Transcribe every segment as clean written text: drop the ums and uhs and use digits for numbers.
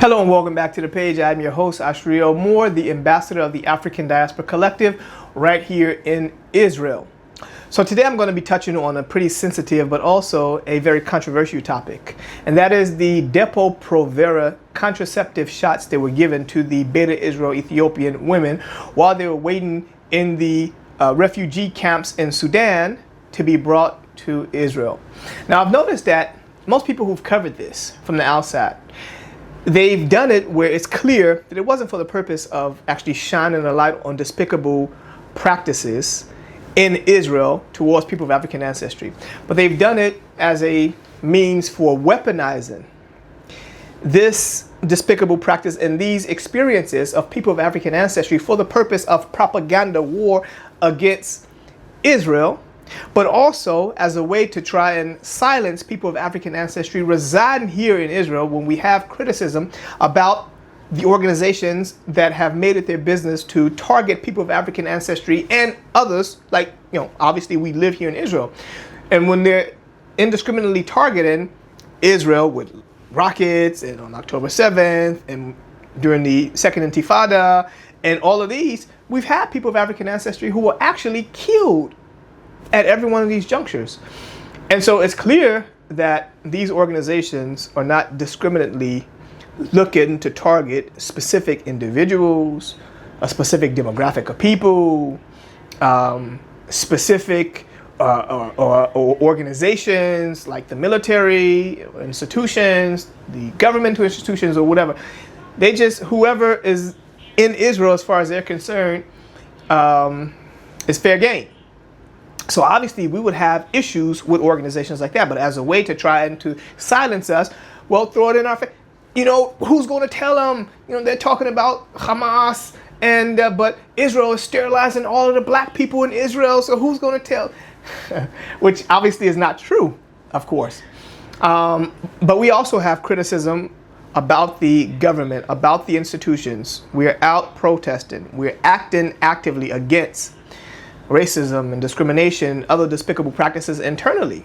Hello and welcome back to the page. I'm your host, Ashriel Moore, the ambassador of the African Diaspora Collective right here in Israel. So today I'm going to be touching on a pretty sensitive but also a very controversial topic, and that is the Depo-Provera contraceptive shots that were given to the Beta Israel Ethiopian women while they were waiting in the refugee camps in Sudan to be brought to Israel. Now I've noticed that most people who've covered this from the outside, they've done it where it's clear that it wasn't for the purpose of actually shining a light on despicable practices in Israel towards people of African ancestry, but they've done it as a means for weaponizing this despicable practice and these experiences of people of African ancestry for the purpose of propaganda war against Israel, but also as a way to try and silence people of African ancestry residing here in Israel when we have criticism about the organizations that have made it their business to target people of African ancestry and others, like, obviously we live here in Israel. And when they're indiscriminately targeting Israel with rockets and on October 7th and during the Second Intifada and all of these, we've had people of African ancestry who were actually killed at every one of these junctures. And so it's clear that these organizations are not discriminately looking to target specific individuals, a specific demographic of people, specific or organizations like the military, institutions, the governmental institutions, or whatever. They just, whoever is in Israel as far as they're concerned, is fair game. So obviously we would have issues with organizations like that, but as a way to try and to silence us, well, throw it in our face. Who's going to tell them? They're talking about Hamas, and but Israel is sterilizing all of the black people in Israel, so who's going to tell? Which obviously is not true, of course. But we also have criticism about the government, about the institutions. We're out protesting. We're acting actively against racism and discrimination, other despicable practices internally,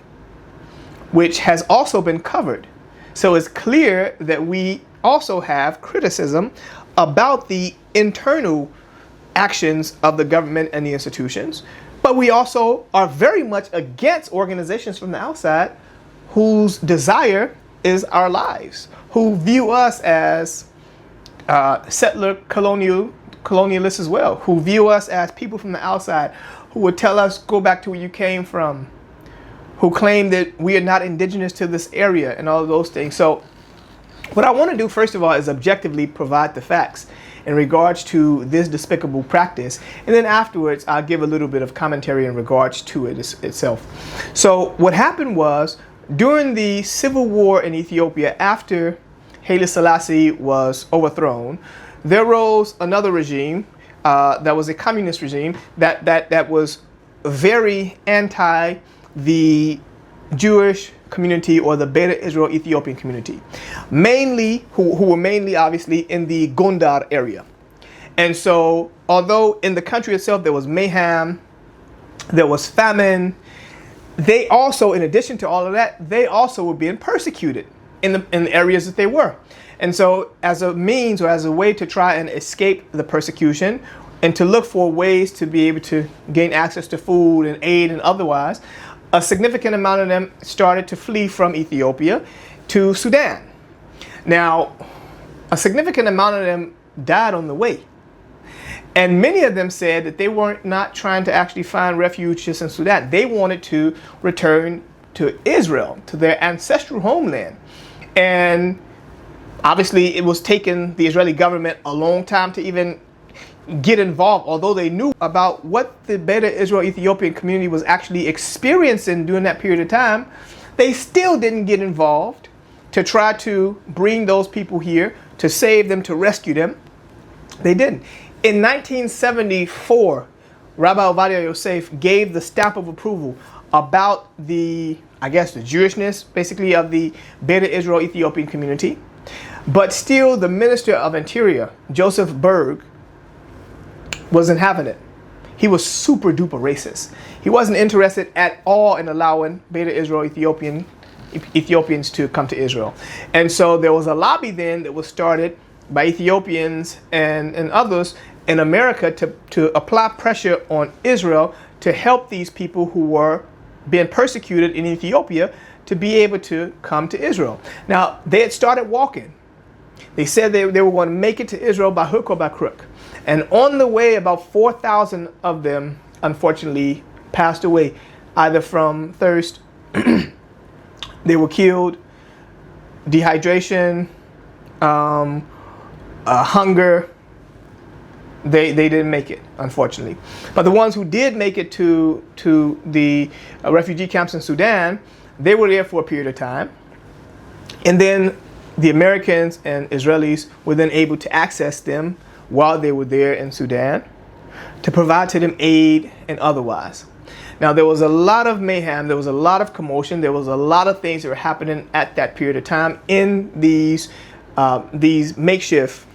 which has also been covered. So it's clear that we also have criticism about the internal actions of the government and the institutions, but we also are very much against organizations from the outside whose desire is our lives, who view us as settler colonialists as well, who view us as people from the outside, who would tell us, go back to where you came from, who claim that we are not indigenous to this area and all of those things. So what I want to do, first of all, is objectively provide the facts in regards to this despicable practice. And then afterwards, I'll give a little bit of commentary in regards to it itself. So what happened was, during the civil war in Ethiopia, after Haile Selassie was overthrown, there rose another regime that was a communist regime that was very anti the Jewish community or the Beta Israel Ethiopian community, mainly who were mainly obviously in the Gondar area. And so although in the country itself there was mayhem, there was famine, they also, in addition to all of that, they also were being persecuted in the areas that they were. And so as a means or as a way to try and escape the persecution and to look for ways to be able to gain access to food and aid and otherwise, a significant amount of them started to flee from Ethiopia to Sudan. Now, a significant amount of them died on the way. And many of them said that they weren't not trying to actually find refuge just in Sudan. They wanted to return to Israel, to their ancestral homeland. And obviously it was taking the Israeli government a long time to even get involved, although they knew about what the Beta Israel Ethiopian community was actually experiencing during that period of time. They still didn't get involved to try to bring those people here, to save them, to rescue them. They didn't. In 1974, Rabbi Ovadia Yosef gave the stamp of approval about the Jewishness, basically, of the Beta Israel Ethiopian community. But still, the Minister of Interior, Joseph Berg, wasn't having it. He was super duper racist. He wasn't interested at all in allowing Beta Israel Ethiopian Ethiopians to come to Israel. And so there was a lobby then that was started by Ethiopians and others in America to apply pressure on Israel to help these people who were being persecuted in Ethiopia to be able to come to Israel. Now, they had started walking. They said they were going to make it to Israel by hook or by crook. And on the way, about 4,000 of them, unfortunately, passed away, either from thirst, they were killed, dehydration, hunger. They didn't make it, unfortunately. But the ones who did make it to the refugee camps in Sudan, they were there for a period of time. And then the Americans and Israelis were then able to access them while they were there in Sudan to provide to them aid and otherwise. Now, there was a lot of mayhem, there was a lot of commotion, there was a lot of things that were happening at that period of time in these makeshift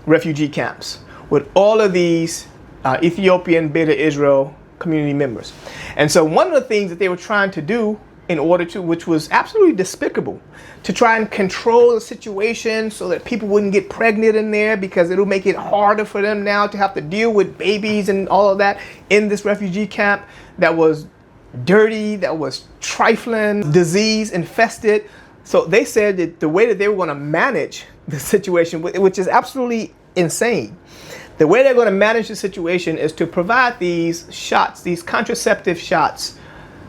refugee camps with all of these Ethiopian Beta Israel community members. And so one of the things that they were trying to do in order to, which was absolutely despicable, to try and control the situation so that people wouldn't get pregnant in there, because it'll make it harder for them now to have to deal with babies and all of that in this refugee camp that was dirty, that was trifling, disease infested. So they said that the way that they were going to manage the situation, which is absolutely insane, the way they're going to manage the situation is to provide these shots, these contraceptive shots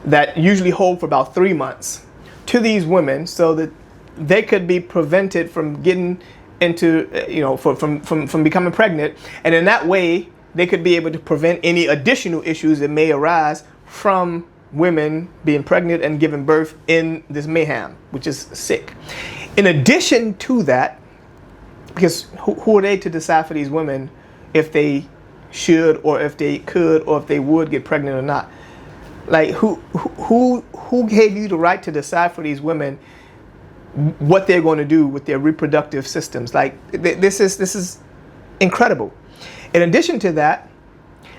that usually hold for about 3 months to these women so that they could be prevented from getting into, from becoming pregnant. And in that way, they could be able to prevent any additional issues that may arise from women being pregnant and giving birth in this mayhem, which is sick. In addition to that, because who are they to decide for these women if they should or if they could or if they would get pregnant or not? Like, who gave you the right to decide for these women what they're going to do with their reproductive systems? Like, this is incredible. In addition to that,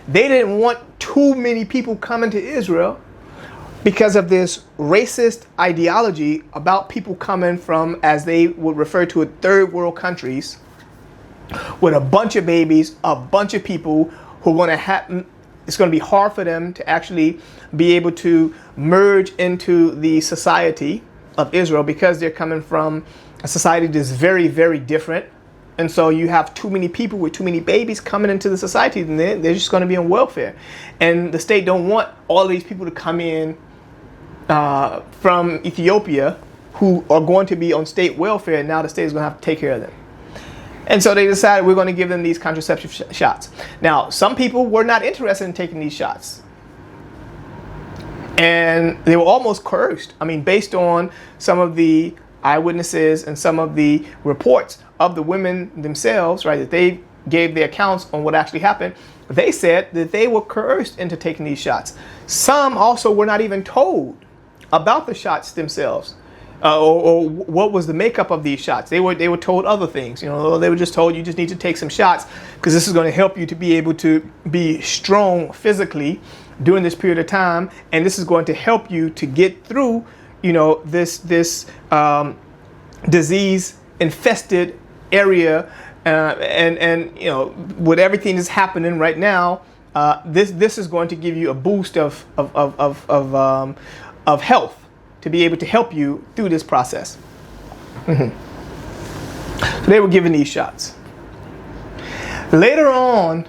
they didn't want too many people coming to Israel because of this racist ideology about people coming from, as they would refer to it, third world countries with a bunch of babies, a bunch of people who are going to have, it's going to be hard for them to actually be able to merge into the society of Israel because they're coming from a society that's very, very different. And so you have too many people with too many babies coming into the society, and they're just going to be on welfare. And the state don't want all of these people to come in from Ethiopia who are going to be on state welfare, and now the state is going to have to take care of them. And so they decided we're going to give them these contraceptive shots. Now, some people were not interested in taking these shots. And they were almost coerced. I mean, based on some of the eyewitnesses and some of the reports of the women themselves, right, that they gave their accounts on what actually happened, they said that they were coerced into taking these shots. Some also were not even told about the shots themselves. Or what was the makeup of these shots. They were told other things. They were just told you just need to take some shots because this is going to help you to be able to be strong physically during this period of time, and this is going to help you to get through, this disease infested area, and with everything that's happening right now, this is going to give you a boost of health, to be able to help you through this process. So they were given these shots. Later on,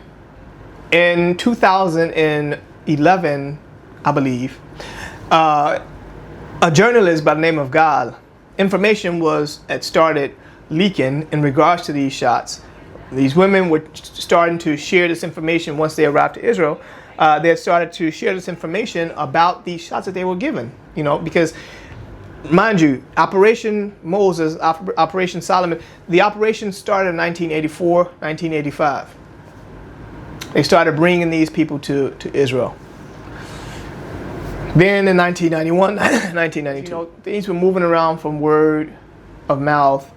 in 2011, I believe, a journalist by the name of Gal, information started leaking in regards to these shots. These women were starting to share this information once they arrived to Israel. They had started to share this information about these shots that they were given, because, mind you, Operation Moses, Operation Solomon, the operation started in 1984, 1985. They started bringing these people to Israel. Then in 1991, 1992, things were moving around from word of mouth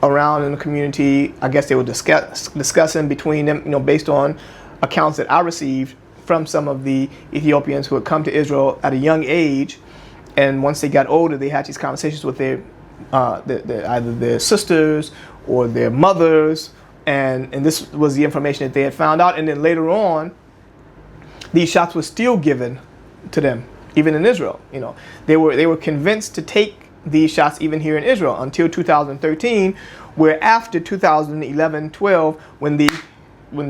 around in the community. I guess they were discussing between them, based on accounts that I received from some of the Ethiopians who had come to Israel at a young age, And once they got older, they had these conversations with their either their sisters or their mothers, and this was the information that they had found out. And then later on, these shots were still given to them, even in Israel. You know, they were convinced to take these shots even here in Israel until 2013, where after 2011-12, when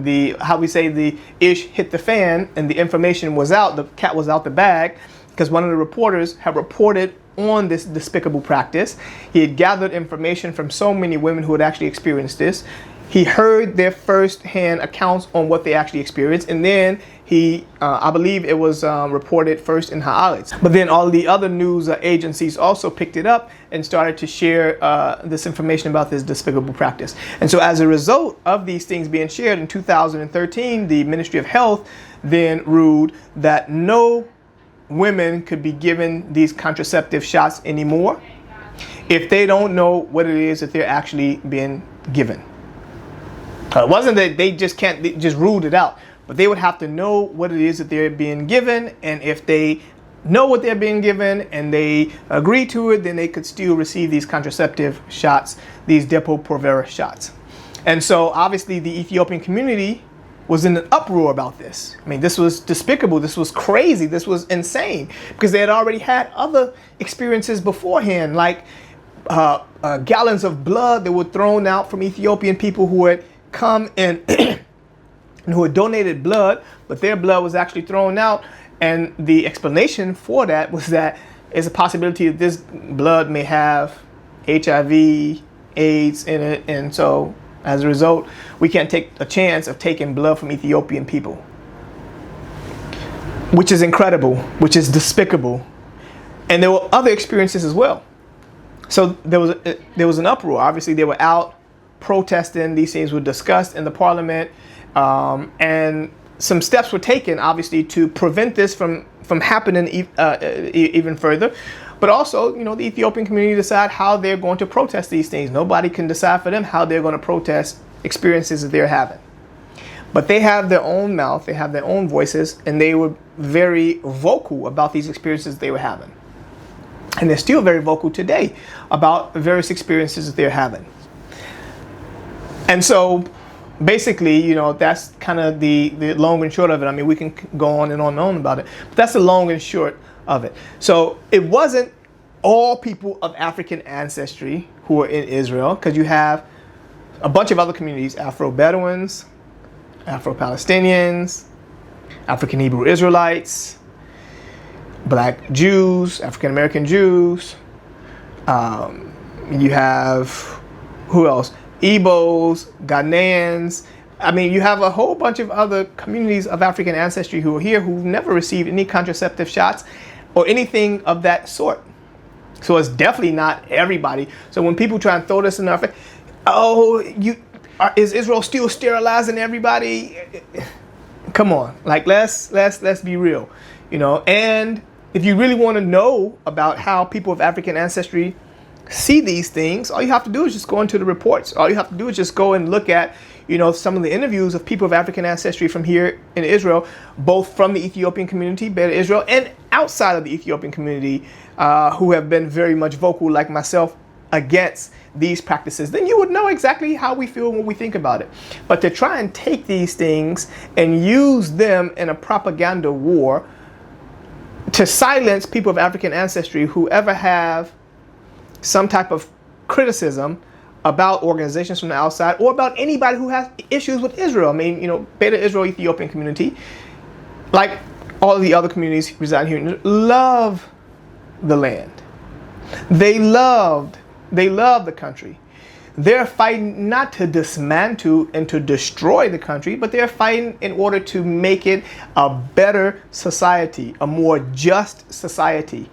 the how we say the ish hit the fan and the information was out, the cat was out the bag, because one of the reporters had reported on this despicable practice. He had gathered information from so many women who had actually experienced this. He heard their first-hand accounts on what they actually experienced, and then he, I believe it was reported first in Haaretz. But then all the other news agencies also picked it up and started to share this information about this despicable practice. And so as a result of these things being shared in 2013, the Ministry of Health then ruled that no women could be given these contraceptive shots anymore if they don't know what it is that they're actually being given. It wasn't that they just ruled it out, but they would have to know what it is that they're being given, and if they know what they're being given and they agree to it, then they could still receive these contraceptive shots, these Depo-Provera shots. And so obviously the Ethiopian community was in an uproar about this. I mean, this was despicable, this was crazy, this was insane, because they had already had other experiences beforehand, like gallons of blood that were thrown out from Ethiopian people who had come and who had donated blood, but their blood was actually thrown out. And the explanation for that was that there's a possibility that this blood may have HIV, AIDS in it, and so as a result, we can't take a chance of taking blood from Ethiopian people, which is incredible, which is despicable. And there were other experiences as well. So there was an uproar. Obviously, they were out protesting. These things were discussed in the parliament, and some steps were taken, obviously, to prevent this from happening even further. But also, you know, the Ethiopian community decide how they're going to protest these things. Nobody can decide for them how they're going to protest experiences that they're having. But they have their own mouth, they have their own voices, and they were very vocal about these experiences they were having. And they're still very vocal today about various experiences that they're having. And so basically, you know, that's kind of the long and short of it. I mean, we can go on and on about it, but that's the long and short of it. So it wasn't all people of African ancestry who were in Israel, because you have a bunch of other communities: Afro-Bedouins, Afro-Palestinians, African Hebrew Israelites, Black Jews, African American Jews. You have, who else? Igbos, Ghanaians. I mean, you have a whole bunch of other communities of African ancestry who are here who've never received any contraceptive shots or anything of that sort. So it's definitely not everybody. So when people try and throw this in our face, oh, is Israel still sterilizing everybody? Come on, like let's be real, you know. And if you really want to know about how people of African ancestry see these things, all you have to do is just go into the reports. All you have to do is just go and look at, you know, some of the interviews of people of African ancestry from here in Israel, both from the Ethiopian community, Beta Israel, and outside of the Ethiopian community, who have been very much vocal, like myself, against these practices. Then you would know exactly how we feel when we think about it. But to try and take these things and use them in a propaganda war to silence people of African ancestry who ever have some type of criticism about organizations from the outside or about anybody who has issues with Israel. I mean, you know, Beta Israel Ethiopian community, like all of the other communities residing here, love the land. They love the country. They're fighting not to dismantle and to destroy the country, but they're fighting in order to make it a better society, a more just society,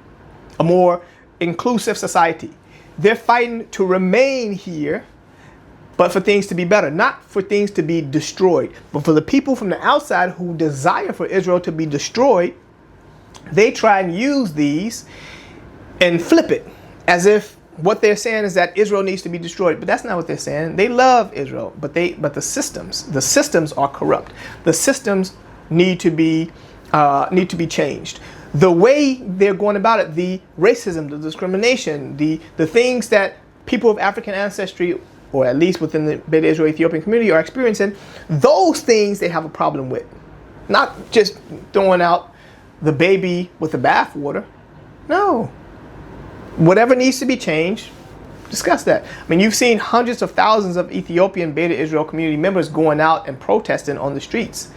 a more inclusive society. They're fighting to remain here, but for things to be better, not for things to be destroyed. But for the people from the outside who desire for Israel to be destroyed, they try and use these and flip it as if what they're saying is that Israel needs to be destroyed. But that's not what they're saying. They love Israel, but the systems are corrupt. The systems need to be changed. the way they're going about it, the racism, the discrimination, the things that people of African ancestry, or at least within the Beta Israel Ethiopian community, are experiencing, those things they have a problem with. Not just throwing out the baby with the bathwater. No. Whatever needs to be changed, discuss that. I mean, you've seen hundreds of thousands of Ethiopian Beta Israel community members going out and protesting on the streets.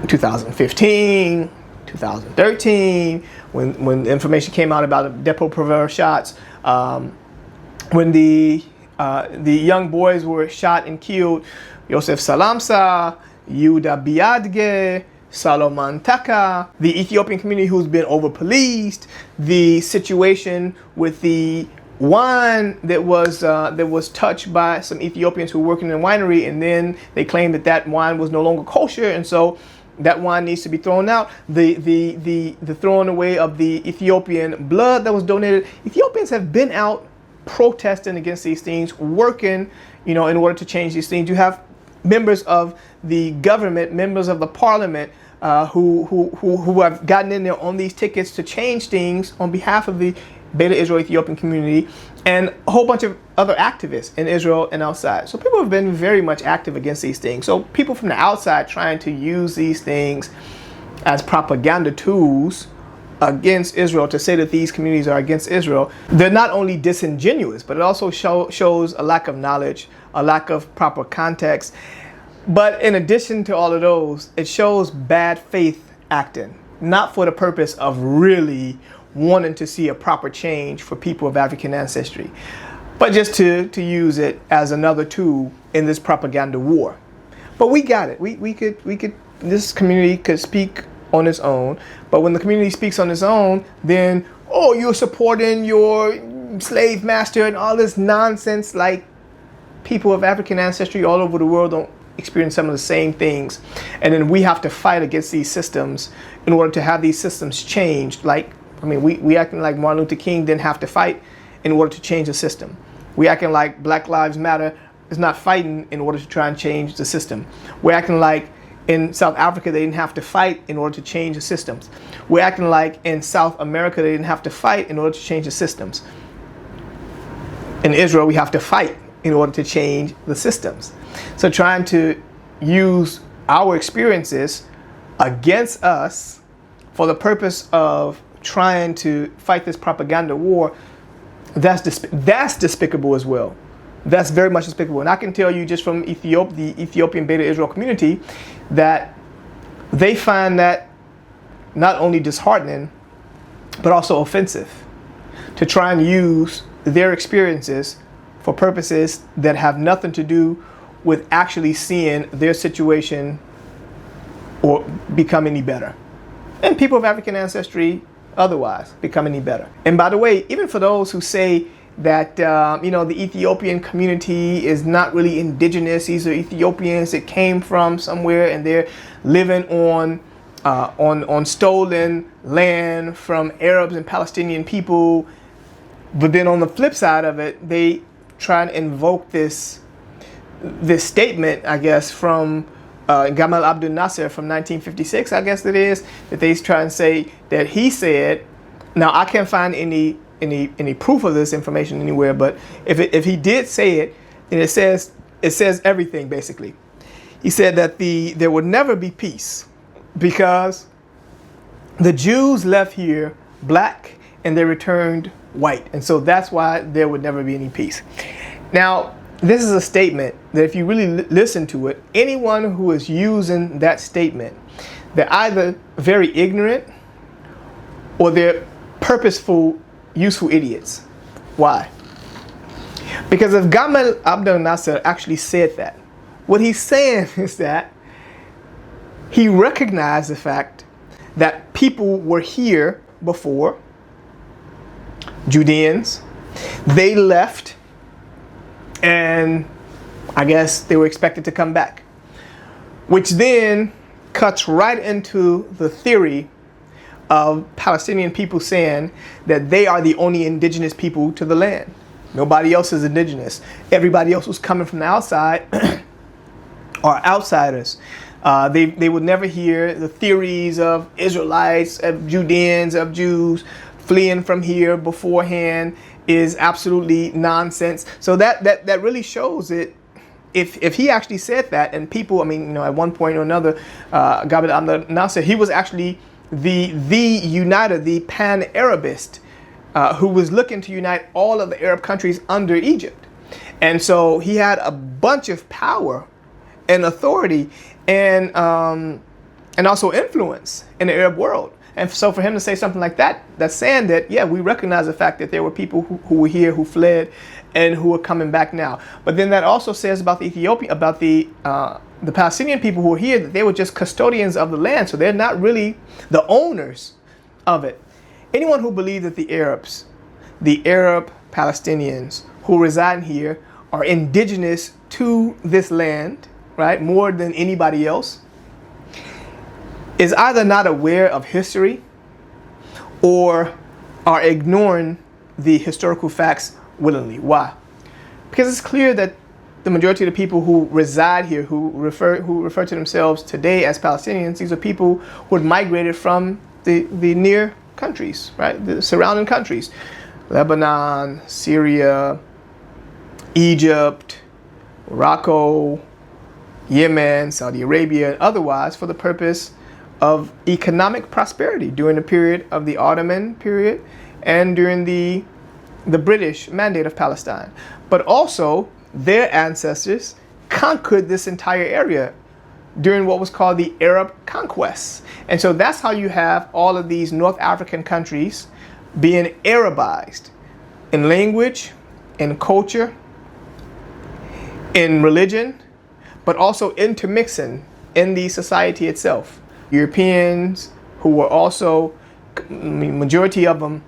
2015, 2013, when the information came out about the Depo-Provera shots, when the young boys were shot and killed, Yosef Salamsa, Yehuda Biadge, Salomon Taka, the Ethiopian community who's been over-policed, the situation with the wine that was touched by some Ethiopians who were working in a winery, and then they claimed that wine was no longer kosher, and so that wine needs to be thrown out. The throwing away of the Ethiopian blood that was donated. Ethiopians have been out protesting against these things, working, in order to change these things. You have members of the government, members of the parliament, who have gotten in there on these tickets to change things on behalf of the Beta Israel Ethiopian community, and a whole bunch of other activists in Israel and outside. So people have been very much active against these things. So people from the outside trying to use these things as propaganda tools against Israel, to say that these communities are against Israel, they're not only disingenuous, but it also shows a lack of knowledge, a lack of proper context. But in addition to all of those, it shows bad faith acting, not for the purpose of really wanting to see a proper change for people of African ancestry, but just to use it as another tool in this propaganda war. But we got it. We could this community could speak on its own, but when the community speaks on its own, then, oh, you're supporting your slave master and all this nonsense. Like, people of African ancestry all over the world don't experience some of the same things, and then we have to fight against these systems in order to have these systems changed. We acting like Martin Luther King didn't have to fight in order to change the system. We acting like Black Lives Matter is not fighting in order to try and change the system. We're acting like in South Africa they didn't have to fight in order to change the systems. We're acting like in South America they didn't have to fight in order to change the systems. In Israel we have to fight in order to change the systems. So trying to use our experiences against us for the purpose of trying to fight this propaganda war, that's despicable as well. That's very much despicable. And I can tell you just from the Ethiopian Beta Israel community that they find that not only disheartening, but also offensive, to try and use their experiences for purposes that have nothing to do with actually seeing their situation or become any better. And people of African ancestry otherwise become any better. And by the way, even for those who say that the Ethiopian community is not really indigenous, these are Ethiopians that came from somewhere and they're living on stolen land from Arabs and Palestinian people. But then on the flip side of it, they try and invoke this statement, I guess, from Gamal Abdel Nasser from 1956, I guess it is, that they try and say that he said. Now I can't find any proof of this information anywhere, but if he did say it, then it says everything basically. He said that there would never be peace because the Jews left here black and they returned white, and so that's why there would never be any peace. Now, this is a statement that if you really listen to it, anyone who is using that statement, they're either very ignorant or they're purposeful, useful idiots. Why? Because if Gamal Abdel Nasser actually said that, what he's saying is that he recognized the fact that people were here before, Judeans, they left, and I guess they were expected to come back, which then cuts right into the theory of Palestinian people saying that they are the only indigenous people to the land. Nobody else is indigenous. Everybody else who's coming from the outside are outsiders. They would never hear the theories of Israelites, of Judeans, of Jews fleeing from here beforehand is absolutely nonsense. So that really shows it. If he actually said that, and people, I mean, you know, at one point or another, Gabriel Abdel Nasser, he was actually the uniter, the pan-Arabist, who was looking to unite all of the Arab countries under Egypt. And so he had a bunch of power and authority and also influence in the Arab world. And so for him to say something like that, that's saying that, yeah, we recognize the fact that there were people who were here, who fled, and who are coming back now. But then that also says about the Ethiopian, about the Palestinian people who are here, that they were just custodians of the land. So they're not really the owners of it. Anyone who believes that the Arabs, the Arab Palestinians who reside here are indigenous to this land, right, more than anybody else, is either not aware of history or are ignoring the historical facts willingly. Why? Because it's clear that the majority of the people who reside here, who refer to themselves today as Palestinians, these are people who had migrated from the near countries, right? The surrounding countries. Lebanon, Syria, Egypt, Morocco, Yemen, Saudi Arabia, and otherwise, for the purpose of economic prosperity during the period of the Ottoman period and during the British Mandate of Palestine. But also, their ancestors conquered this entire area during what was called the Arab conquest. And so that's how you have all of these North African countries being Arabized in language, in culture, in religion, but also intermixing in the society itself. Europeans who were also, majority of them,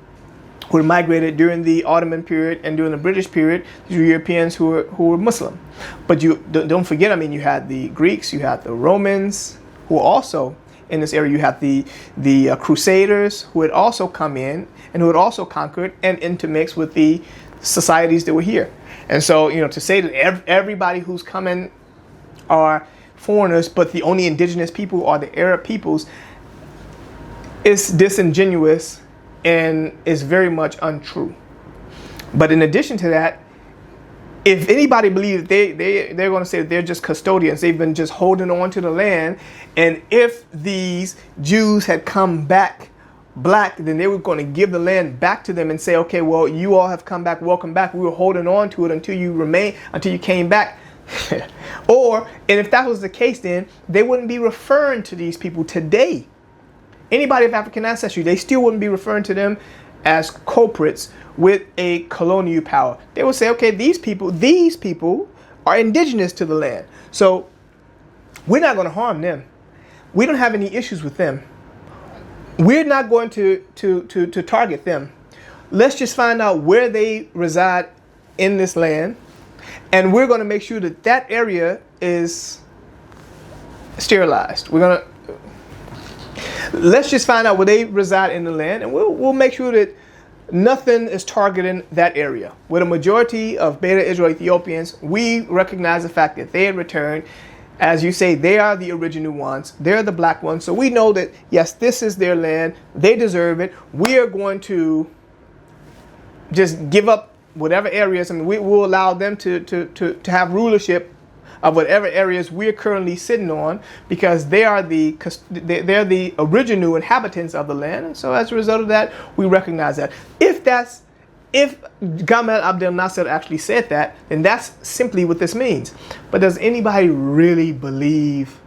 who migrated during the Ottoman period and during the British period, these were Europeans who were Muslim. But you don't forget, I mean, you had the Greeks, you had the Romans, who were also in this area. You had the Crusaders, who had also come in and who had also conquered and intermixed with the societies that were here. And so, you know, to say that everybody who's coming are foreigners, but the only indigenous people are the Arab peoples, is disingenuous and is very much untrue. But in addition to that, if anybody believes they're going to say that they're just custodians, they've been just holding on to the land, and if these Jews had come back black, then they were going to give the land back to them and say, okay, well, you all have come back, welcome back. We were holding on to it until you came back. And if that was the case, then they wouldn't be referring to these people today. Anybody of African ancestry, they still wouldn't be referring to them as culprits with a colonial power. They would say, okay, these people are indigenous to the land. So we're not going to harm them. We don't have any issues with them. We're not going to target them. Let's just find out where they reside in this land, and we're going to make sure that that area is sterilized. Let's just find out where they reside in the land, and we'll make sure that nothing is targeting that area. With a majority of Beta Israel Ethiopians, we recognize the fact that they had returned. As you say, they are the original ones. They're the black ones. So we know that, yes, this is their land. They deserve it. We are going to just give up whatever areas. I mean, we will allow them to have rulership of whatever areas we're currently sitting on, because they're the original inhabitants of the land. And so as a result of that, we recognize that. If Gamal Abdel Nasser actually said that, then that's simply what this means. But does anybody really believe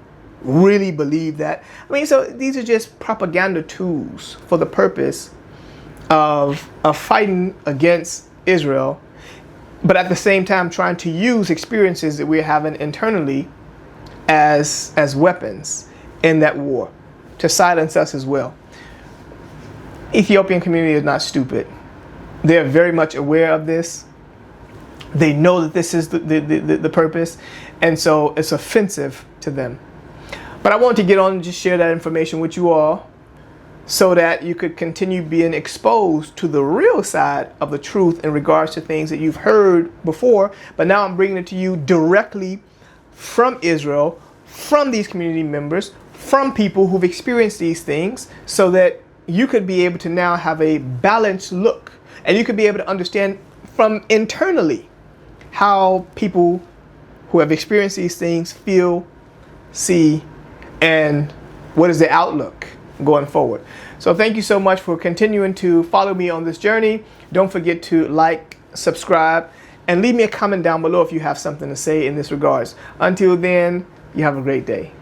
that? I mean, so these are just propaganda tools for the purpose of fighting against Israel, but at the same time trying to use experiences that we're having internally as weapons in that war to silence us as well. Ethiopian community is not stupid. They're very much aware of this. They know that this is the purpose, and so it's offensive to them. But I wanted to get on and just share that information with you all so that you could continue being exposed to the real side of the truth in regards to things that you've heard before, but now I'm bringing it to you directly from Israel from these community members, from people who've experienced these things, so that you could be able to now have a balanced look, and you could be able to understand from internally how people who have experienced these things feel, see, and what is the outlook going forward. So thank you so much for continuing to follow me on this journey. Don't forget to like, subscribe, and leave me a comment down below if you have something to say in this regards. Until then, you have a great day.